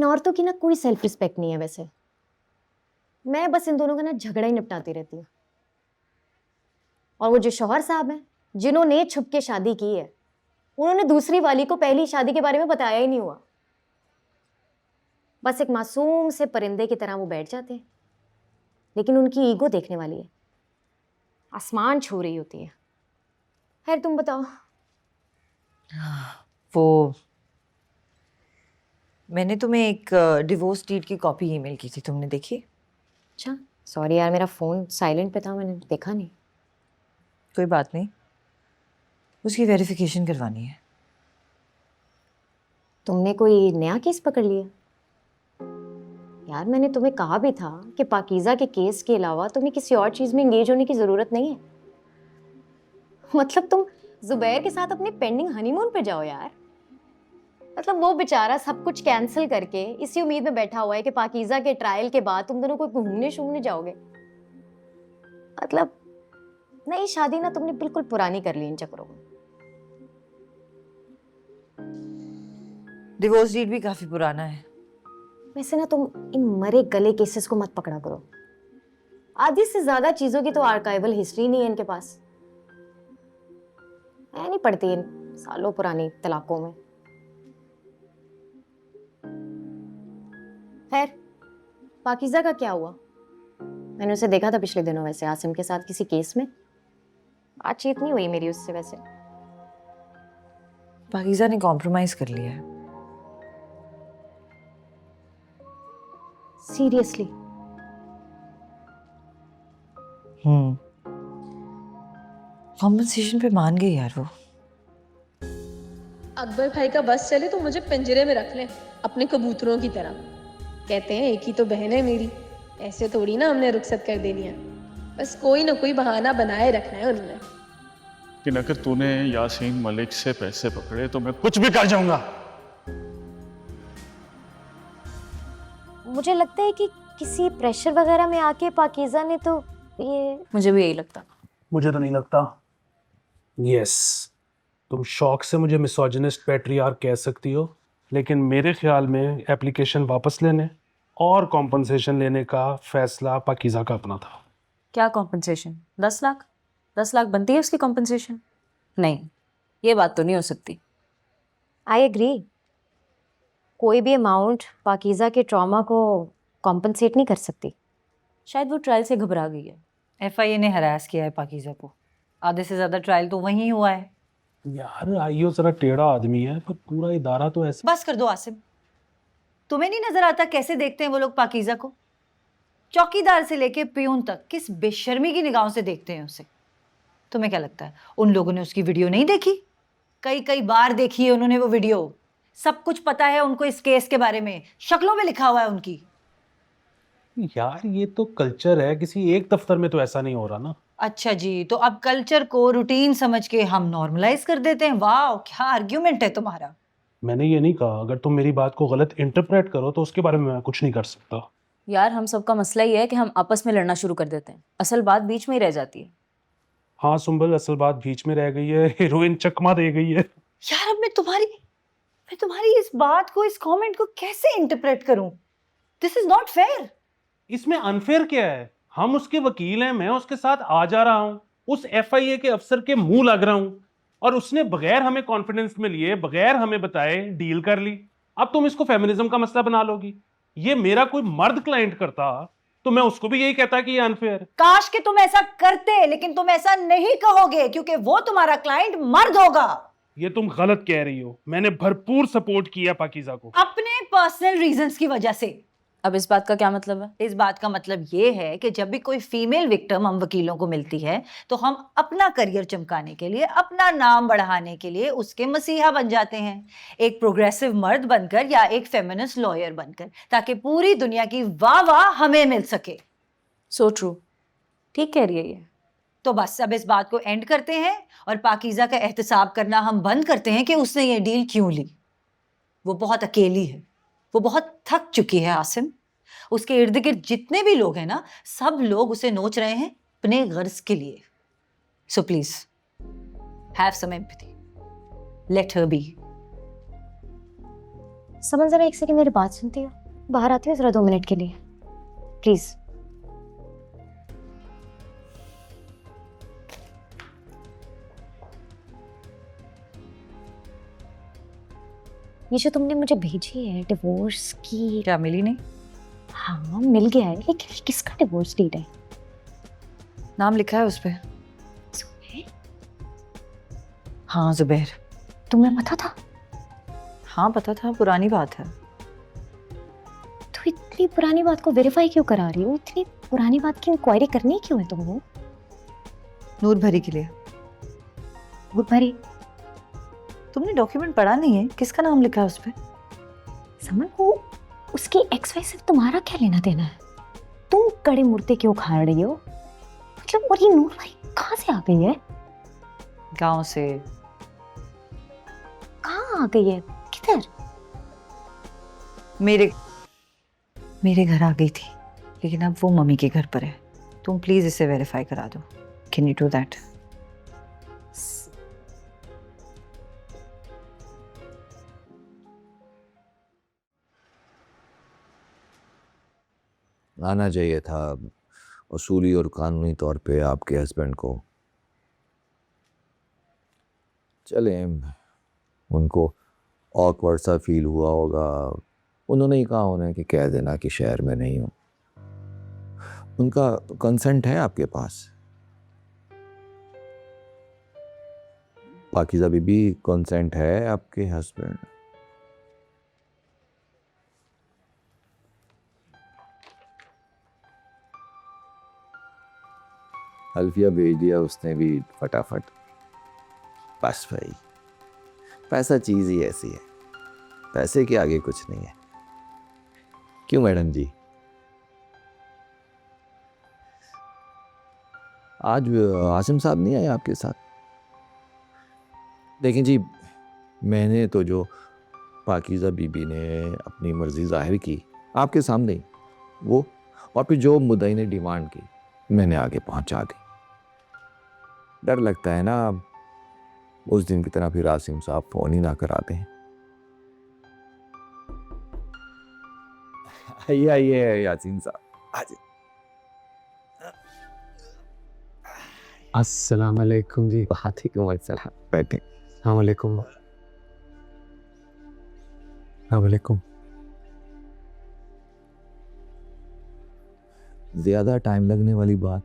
इन औरतों की ना कोई सेल्फ रिस्पेक्ट नहीं है वैसे। मैं बस इन दोनों का ना झगड़ा ही निपटाती रहती हूँ। और वो जो शौहर साहब हैं जिन्होंने छुप के शादी की है, उन्होंने दूसरी वाली को पहली शादी के बारे में बताया ही नहीं हुआ। बस एक मासूम से परिंदे की तरह वो बैठ जाते हैं, लेकिन उनकी ईगो देखने वाली है, आसमान छू रही होती है। खैर तुम बताओ। वो मैंने तुम्हें एक डिवोर्स डीड की कॉपी ईमेल की थी, तुमने देखी? अच्छा सॉरी यार, मेरा फोन साइलेंट पे था, मैंने देखा नहीं। कोई बात नहीं, उसकी वेरिफिकेशन करवानी है। तुमने कोई नया केस पकड़ लिया? यार मैंने तुम्हें कहा भी था कि पाकीज़ा के केस के अलावा तुम्हें किसी और चीज में एंगेज होने की जरूरत नहीं है। मतलब तुम जुबैर के साथ अपने पेंडिंग हनीमून पे जाओ यार। मतलब वो बेचारा सब कुछ कैंसिल करके इसी उम्मीद में बैठा हुआ है कि पाकीज़ा के ट्रायल के बाद तुम दोनों को घूमने शूमने जाओगे। मतलब नई शादी ना तुमने बिल्कुल पुरानी कर ली इन चक्करों में। डिवोर्स डीड भी काफी पुराना है। वैसे ना तुम इन मरे गले केसेस को मत पकड़ा करो। आधी से ज्यादा चीजों की तो आर्काइवल हिस्ट्री नहीं है इनके पास। मैं नहीं पढ़ती इन सालों पुरानी तलाकों में। खैर पाकीज़ा का क्या हुआ? मैंने उसे देखा था पिछले दिनों वैसे आसिम के साथ किसी केस में। बातचीत नहीं हुई मेरी उससे वैसे। पाकीज़ा ने कॉम्प्रोमाइज कर लिया है। सीरियसली? कॉम्पनसेशन पे मान गई यार वो। अकबर भाई का बस चले तो मुझे पिंजरे में रख लें अपने कबूतरों की तरह। कहते हैं एक ही तो बहन है मेरी, ऐसे थोड़ी ना हमने रुखसत कर देनी है। बस कोई ना कोई बहाना बनाए रखना है उन्होंने। कि अगर तूने यासीन मलिक से पैसे पकड़े तो मैं कुछ भी कर जाऊंगा। मुझे लगता है कि किसी प्रेशर वगैरह में आके पाकीज़ा ने तो ये। मुझे भी यही लगता। मुझे तो नहीं लगता। यस, तुम शौक से मुझे मिसोजिनिस्ट पैट्रियार्क कह सकती हो, लेकिन मेरे ख्याल में एप्लीकेशन वापस लेने और कॉम्पनसेशन लेने का फैसला पाकीज़ा का अपना था। क्या कॉम्पनसेशन? 10 लाख? 10 लाख बनती है उसकी कॉम्पनसेशन? नहीं, ये बात तो नहीं हो सकती। I agree. कोई भी अमाउंट पाकीज़ा के ट्रॉमा को कॉम्पनसेट नहीं कर सकती। शायद वो ट्रायल से घबरा गई है। एफआईए ने हरास किया है पाकीज़ा को। आधे से ज्यादा ट्रायल तो वहीं हुआ है। यार आईओ जरा टेढ़ा आदमी है, पर पूरा इदारा तो ऐसा। बस कर दो आसिम, तुम्हें नहीं नजर आता कैसे देखते हैं वो लोग पाकीज़ा को? चौकीदार से लेके पियून तक किस बेशर्मी की निगाहों से देखते हैं उसे। तुम्हें क्या लगता है उन लोगों ने उसकी वीडियो नहीं देखी? कई कई बार देखी है उन्होंने वो वीडियो। सब कुछ पता है उनको इस केस के बारे में, शक्लों में लिखा हुआ है उनकी। यार ये तो कल्चर है, किसी एक दफ्तर में तो ऐसा नहीं हो रहा ना। अच्छा जी, तो अब कल्चर को रूटीन समझ के हम नॉर्मलाइज कर देते हैं। वाह क्या आर्ग्यूमेंट है तुम्हारा। मैंने ये नहीं कहा, अगर तुम मेरी बात को गलत इंटरप्रेट करो तो उसके बारे में मैं कुछ नहीं कर सकता। यार हम सबका मसला ये है कि हम आपस में लड़ना शुरू कर देते हैं, असल बात बीच में ही रह जाती है। हाँ सुंबल, असल बात बीच में रह गई है, हीरोइन चकमा दे गई है। यार अब मैं तुम्हारी इस बात को, इस कमेंट को कैसे इंटरप्रेट करूं? This is not fair. इसमें अनफेयर क्या है? हम उसके वकील हैं, मैं उसके साथ आ जा रहा हूं, उस एफआईए के अफसर के मुंह लग रहा हूं, और उसने बगैर हमें कॉन्फिडेंस में लिए, बगैर हमें बताए डील कर ली। अब तुम इसको फेमिनिज्म का मसला बना लोगी। ये मेरा कोई मर्द क्लाइंट करता तो मैं उसको भी यही कहता कि ये अनफेयर है। काश कि तुम ऐसा करते, लेकिन तुम ऐसा नहीं कहोगे क्योंकि वो तुम्हारा क्लाइंट मर्द होगा। ये तुम गलत कह रही हो। मैंने भरपूर सपोर्ट किया पाकीज़ा को अपने पर्सनल रीजंस की वजह से। अब इस बात का क्या मतलब है? इस बात का मतलब ये है कि जब भी कोई फीमेल विक्टिम हम वकीलों को मिलती है तो हम अपना करियर चमकाने के लिए, अपना नाम बढ़ाने के लिए उसके मसीहा बन जाते हैं, एक प्रोग्रेसिव मर्द बनकर या एक फेमिनिस्ट लॉयर बनकर, ताकि पूरी दुनिया की वाह वाह हमें मिल सके। सो ट्रू, ठीक कह रही है ये। तो बस अब इस बात को एंड करते हैं और पाकीज़ा का एहतसाब करना हम बंद करते हैं कि उसने ये डील क्यों ली। वो बहुत अकेली है, वो बहुत थक चुकी है आसिम। उसके इर्द गिर्द जितने भी लोग हैं ना, सब लोग उसे नोच रहे हैं अपने गर्ज के लिए। So please have some empathy, let her be. समझ जरा एक सेकंड मेरी बात सुनती हो? बाहर आती हो जरा 2 मिनट के लिए प्लीज। ये जो तुमने मुझे भेजी है डिवोर्स की, क्या मिली नहीं? हाँ मिल गया है, लेकिन किसका डिवोर्स डीड है? नाम लिखा है उस पे। सुबह? हाँ जुबैर। तुम्हें पता था? हाँ पता था, पुरानी बात है। तो इतनी पुरानी बात को वेरीफाई क्यों करा रही हो? इतनी पुरानी बात की इंक्वायरी करनी क्यों है तुमको? नूर भरी के लिए। बहुत भारी। तुमने डॉक्यूमेंट पढ़ा नहीं है? किसका नाम लिखा है उस पे? समझ को उसकी एक्स वाई से तुम्हारा क्या लेना देना है? तुम कड़े मुर्ते क्यों खा रही हो? मतलब और ये नूर भाई कहाँ से आ गई है? गांव से। कहाँ आ गई है? किधर? मेरे घर आ गई थी, लेकिन अब वो मम्मी के घर पर है। तुम प्लीज इसे वेरीफाई करा दो। Can you do that? आना चाहिए था उसूली और कानूनी तौर पे आपके हस्बैंड को। चलें, उनको ऑकवर्ड सा फील हुआ होगा। उन्होंने ही कहा उन्हें कि कह देना कि शहर में नहीं हूँ। उनका कंसेंट है आपके पास? पाकीज़ा बीबी, कंसेंट है आपके हस्बैंड? अल्फिया भेज दिया उसने भी फटाफट। बस भाई, पैसा चीज ही ऐसी है, पैसे के आगे कुछ नहीं है। क्यों मैडम जी? आज आसिम साहब नहीं आए आपके साथ? देखें जी, मैंने तो जो पाकीज़ा बीबी ने अपनी मर्जी जाहिर की आपके सामने ही, वो और फिर जो मुद्दई ने डिमांड की मैंने आगे पहुंचा दी। डर लगता है ना उस दिन की तरह फिर आसिम साहब फोन ही ना करा दें। आइए आइए यासीन साहब, आज अस्सलाम वालेकुम जी। वालेकुम अस्सलाम। बैठे। अस्सलाम वालेकुम। वालेकुम। ज्यादा टाइम लगने वाली बात?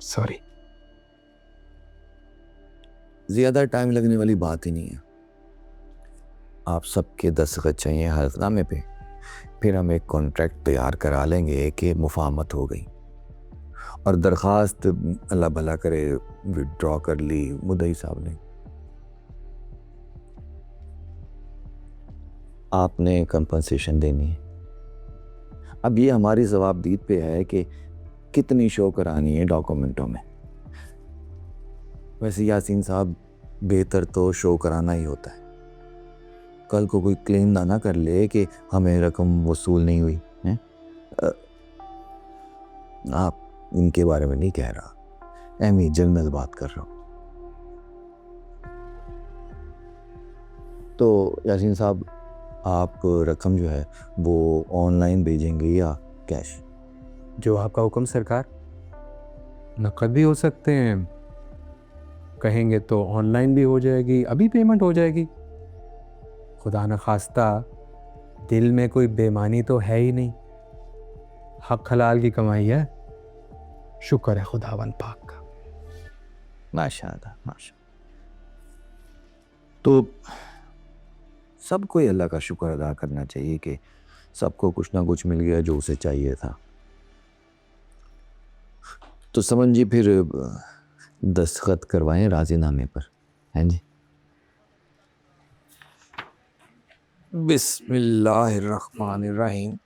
सॉरी। ज्यादा टाइम लगने वाली बात ही नहीं है। आप सबके दस्तखत चाहिए हल्फनामे पे, फिर हम एक कॉन्ट्रैक्ट तैयार करा लेंगे कि मुफाहमत हो गई और दरख्वास्त अल्लाह भला करे विड्रॉ कर ली मुद्दई साहब ने। आपने कंपनसेशन देनी है। अब ये हमारी जवाबदीद पे है कि कितनी शो करानी है डॉक्यूमेंटों में। वैसे यासीन साहब, बेहतर तो शो कराना ही होता है। कल को कोई क्लेम ना कर ले कि हमें रकम वसूल नहीं हुई है। आप इनके बारे में नहीं कह रहा, एमी जनरल बात कर रहा हूँ। तो यासीन साहब, आप रकम जो है वो ऑनलाइन भेजेंगे या कैश? जो आपका हुक्म सरकार। नकद भी हो सकते हैं, कहेंगे तो ऑनलाइन भी हो जाएगी, अभी पेमेंट हो जाएगी। खुदा न खास्ता दिल में कोई बेईमानी तो है ही नहीं, हक हलाल की कमाई है। शुक्र है खुदावन पाक का। माशाअल्लाह माशाअल्लाह। तो सबको ही अल्लाह का शुक्र अदा करना चाहिए कि सबको कुछ ना कुछ मिल गया जो उसे चाहिए था। तो समझ जी, फिर दस्तखत करवाएं राजीनामे पर, हैं जी? बिस्मिल्लाहिर्रहमानिर्रहीम।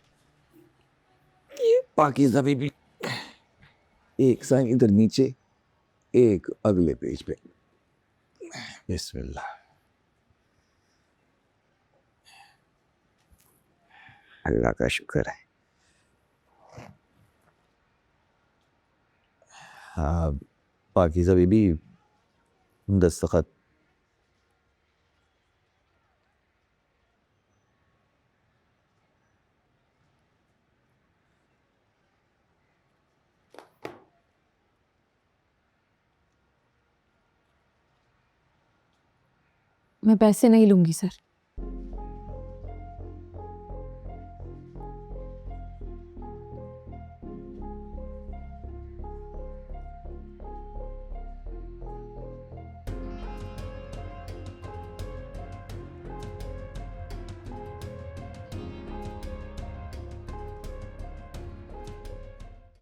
ये पाकीज़ा बीबी, एक साइन इधर नीचे, एक अगले पेज पे। बिस्मिल्लाह। अल्लाह का शुक्र है। हाँ पाकीज़ा बीबी, दस्तखत मैं पैसे नहीं लूँगी सर।